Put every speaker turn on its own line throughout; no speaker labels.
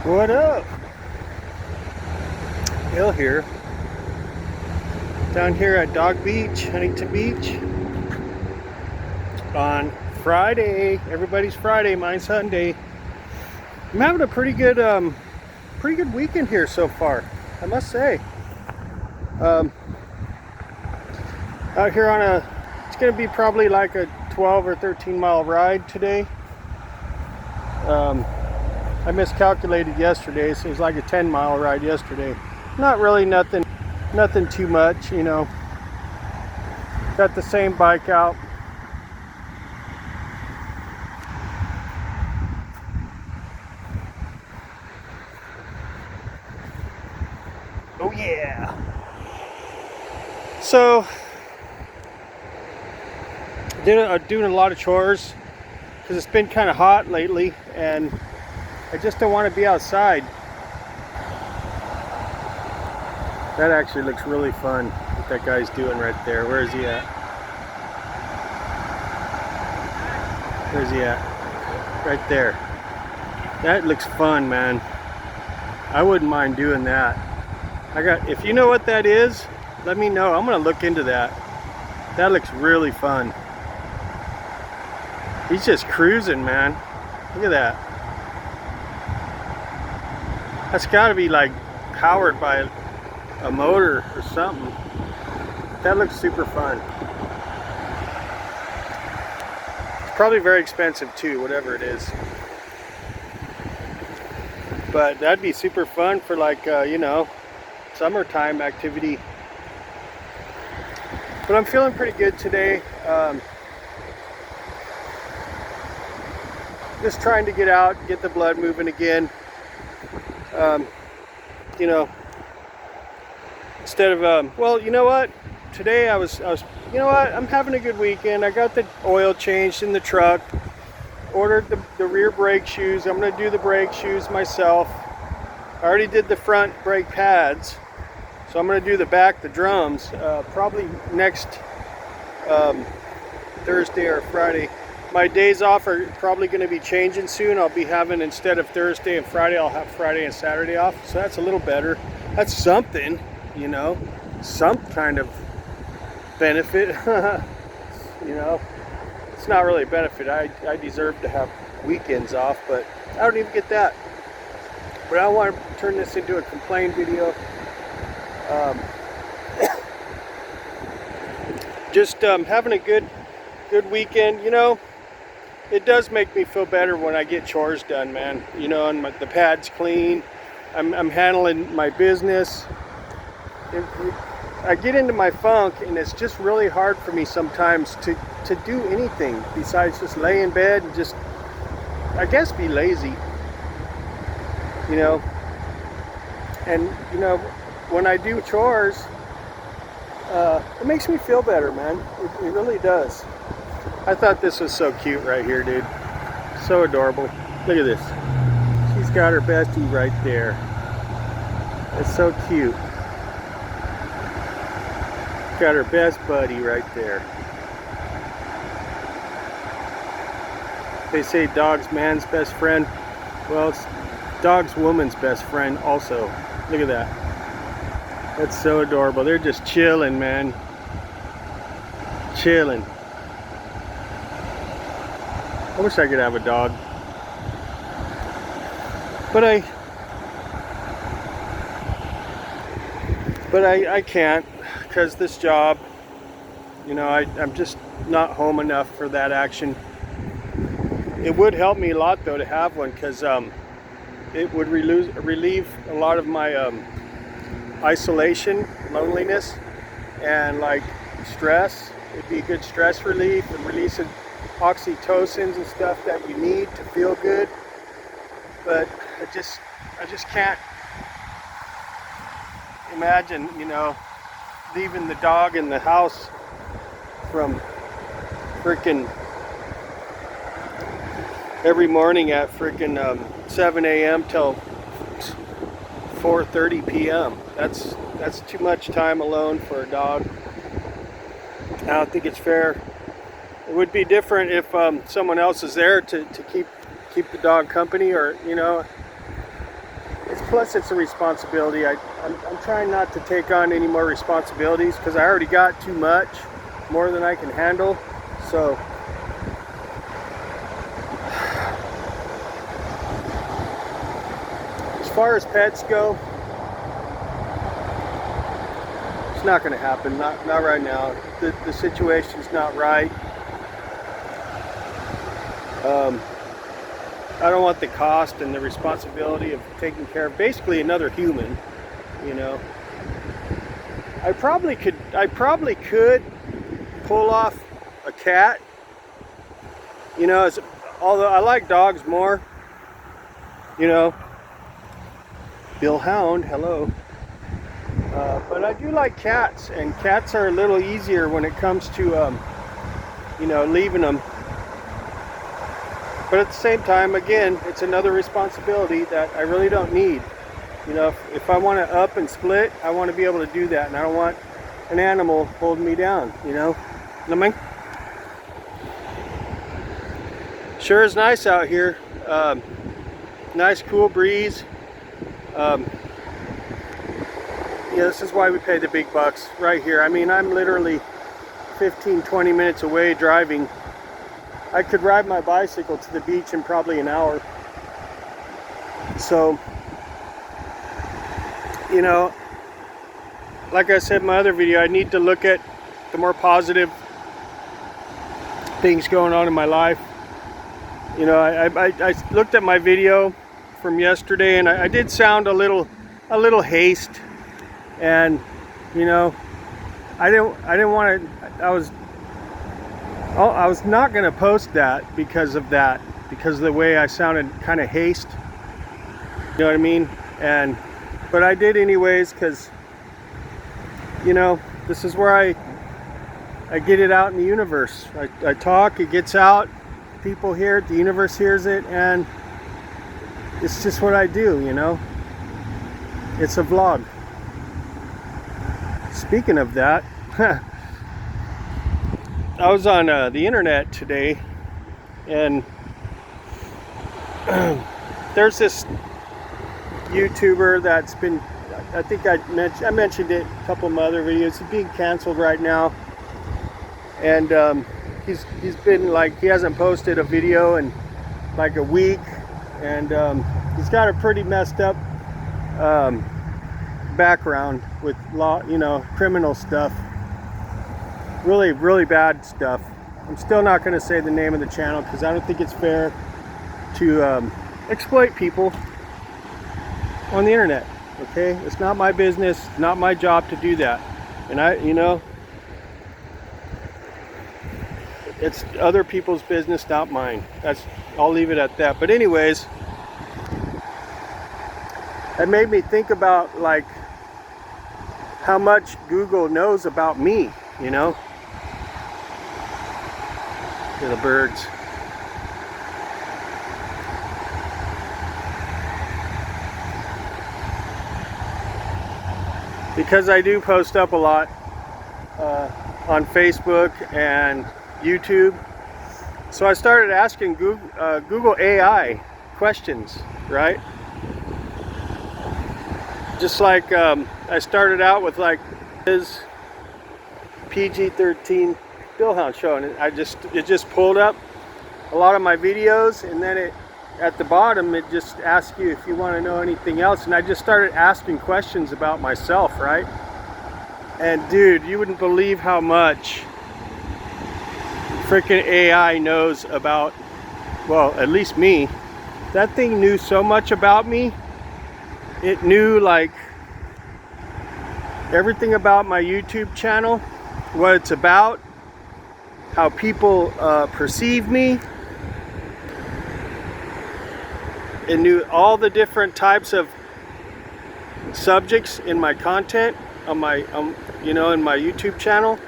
What up? Hill here. Down here at Dog Beach, Huntington Beach. On Friday. Everybody's Friday, mine's Sunday. I'm having a pretty good weekend here so far, I must say. Out here on it's gonna be probably like a 12 or 13 mile ride today. I miscalculated yesterday, so it was like a 10-mile ride yesterday. Not really nothing too much, you know. Got the same bike out. Oh yeah. So doing a lot of chores because it's been kind of hot lately, and I just don't want to be outside. That actually looks really fun, what that guy's doing right there. Where is he at? Where's he at? Right there. That looks fun, man. I wouldn't mind doing that. If you know what that is, let me know. I'm gonna look into that. That looks really fun. He's just cruising, man. Look at that. That's got to be like powered by a motor or something. That looks super fun. It's probably very expensive too, whatever it is. But that'd be super fun for like, you know, summertime activity. But I'm feeling pretty good today. Just trying to get out, get the blood moving again. You know, instead of well, you know what, today I was you know what, I'm having a good weekend. I got the oil changed in the truck, ordered the rear brake shoes. I'm going to do the brake shoes myself. I already did the front brake pads, so I'm going to do the back, the drums, probably next Thursday or Friday. My days off are probably going to be changing soon. I'll be having, instead of Thursday and Friday, I'll have Friday and Saturday off. So that's a little better. That's something, you know, some kind of benefit. You know, it's not really a benefit. I deserve to have weekends off, but I don't even get that. But I want to turn this into a complaint video. Just having a good weekend, you know. It does make me feel better when I get chores done, man. You know, and the pad's clean. I'm handling my business. I get into my funk, and it's just really hard for me sometimes to do anything besides just lay in bed and just, I guess, be lazy. You know, and you know, when I do chores, it makes me feel better, man. It really does. I thought this was so cute right here, dude. So adorable. Look at this. She's got her bestie right there. It's so cute. Got her best buddy right there. They say dog's man's best friend. Well, it's dog's woman's best friend also. Look at that. That's so adorable. They're just chilling, man. Chilling. I wish I could have a dog, but I can't, because this job, you know, I'm just not home enough for that action. It would help me a lot though to have one, because it would relieve a lot of my isolation, loneliness, and like stress. It'd be a good stress relief and release of oxytocins and stuff that you need to feel good. But I just can't imagine, you know, leaving the dog in the house from freaking every morning at freaking 7 a.m. till 4:30 p.m. That's too much time alone for a dog. I don't think it's fair. It would be different if someone else is there to keep the dog company, or, you know, plus it's a responsibility. I'm trying not to take on any more responsibilities because I already got too much, more than I can handle. So as far as pets go, it's not going to happen. Not right now. The situation's not right. I don't want the cost and the responsibility of taking care of basically another human, you know. I probably could pull off a cat, you know, although I like dogs more, you know. Bill Hound, hello. But I do like cats, and cats are a little easier when it comes to, you know, leaving them. But at the same time, again, it's another responsibility that I really don't need. You know, if I want to up and split, I want to be able to do that, and I don't want an animal holding me down, you know? What I mean? Sure is nice out here. Nice cool breeze. Yeah, this is why we pay the big bucks right here. I mean, I'm literally 15-20 minutes away driving. I could ride my bicycle to the beach in probably an hour. So, you know, like I said in my other video, I need to look at the more positive things going on in my life. You know, I looked at my video from yesterday, and I did sound a little haste, and you know, I didn't want to. I was not going to post that because of the way I sounded kind of haste. You know what I mean? But I did anyways, because, you know, this is where I get it out in the universe. I talk, it gets out, people hear it, the universe hears it, and it's just what I do, you know? It's a vlog. Speaking of that, I was on the internet today, and there's this YouTuber that's been, I think I mentioned it in a couple of my other videos. He's being canceled right now, and he's been like, he hasn't posted a video in like a week, and he's got a pretty messed up background with law, you know, criminal stuff. Really, really bad stuff. I'm still not going to say the name of the channel because I don't think it's fair to exploit people on the internet. Okay, it's not my business, it's not my job to do that. And you know, it's other people's business, not mine. I'll leave it at that. But anyways, it made me think about like how much Google knows about me, you know. Look at the birds. Because I do post up a lot on Facebook and YouTube, so I started asking Google AI questions, right? Just like I started out with like his PG-13 Billhound show, and it just pulled up a lot of my videos, and then at the bottom it just asks you if you want to know anything else, and I just started asking questions about myself, right? And dude, you wouldn't believe how much freaking AI knows about, well, at least me. That thing knew so much about me. It knew like everything about my YouTube channel, what it's about, how people perceive me. It knew all the different types of subjects in my content on my you know, in my YouTube channel.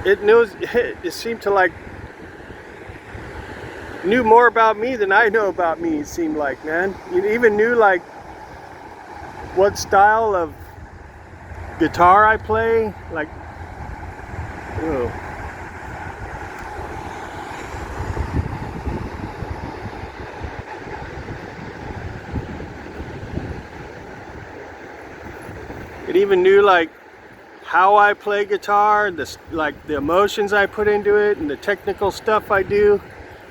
It seemed to like knew more about me than I know about me, it seemed like, man. It even knew like what style of guitar I play, like, ew. It even knew like how I play guitar, like the emotions I put into it, and the technical stuff I do.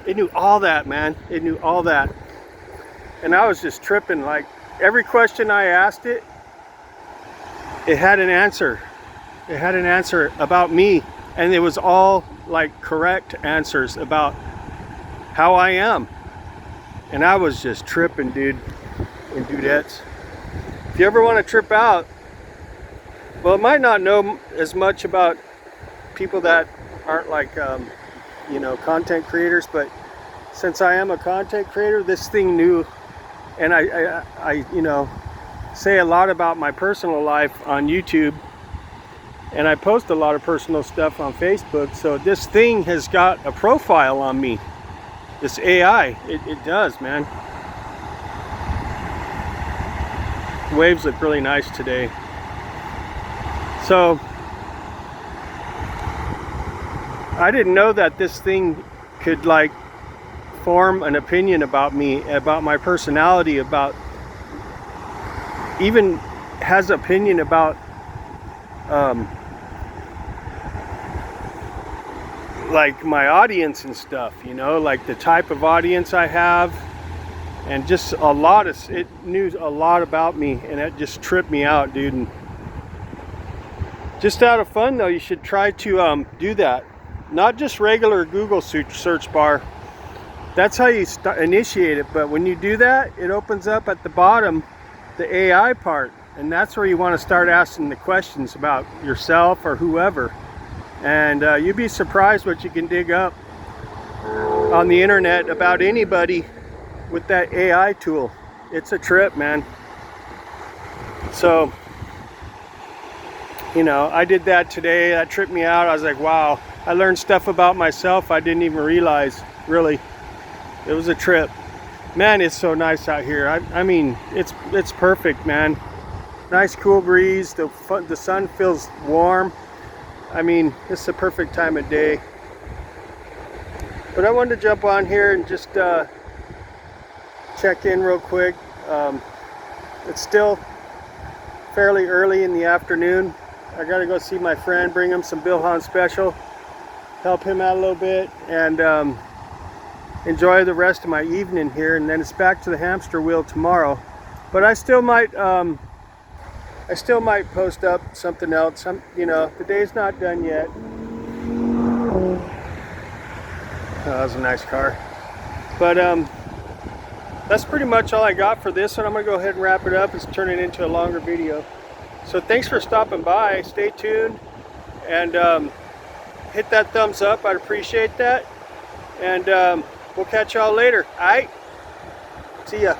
It knew all that, man. It knew all that. And I was just tripping. Like every question I asked it, it had an answer. It had an answer about me, and it was all like correct answers about how I am. And I was just tripping, dude, and dudettes. If you ever want to trip out, well, it might not know as much about people that aren't like, you know, content creators, but since I am a content creator, this thing knew, and I, you know, say a lot about my personal life on YouTube, and I post a lot of personal stuff on Facebook, so this thing has got a profile on me. This AI, it does, man. The waves look really nice today. So I didn't know that this thing could like form an opinion about me, about my personality, about even has opinion about like my audience and stuff, you know, like the type of audience I have, and just a lot of it knew a lot about me, and it just tripped me out, dude. And just out of fun though, you should try to do that. Not just regular Google search bar. That's how you initiate it, but when you do that, it opens up at the bottom the AI part, and that's where you want to start asking the questions about yourself or whoever. And you'd be surprised what you can dig up on the internet about anybody with that AI tool. It's a trip, man. So, you know, I did that today. That tripped me out. I was like, wow, I learned stuff about myself I didn't even realize, really. It was a trip. Man, it's so nice out here. I mean, it's perfect, man. Nice cool breeze. The sun feels warm. I mean, it's the perfect time of day. But I wanted to jump on here and just check in real quick. It's still fairly early in the afternoon. I gotta go see my friend, bring him some Bill Hahn special, help him out a little bit, and enjoy the rest of my evening here. And then it's back to the hamster wheel tomorrow. But I still might post up something else. You know, the day's not done yet. Oh, that was a nice car. But that's pretty much all I got for this one. I'm gonna go ahead and wrap it up. It's turning into a longer video. So thanks for stopping by. Stay tuned and hit that thumbs up. I'd appreciate that. And we'll catch y'all later. All right? See ya.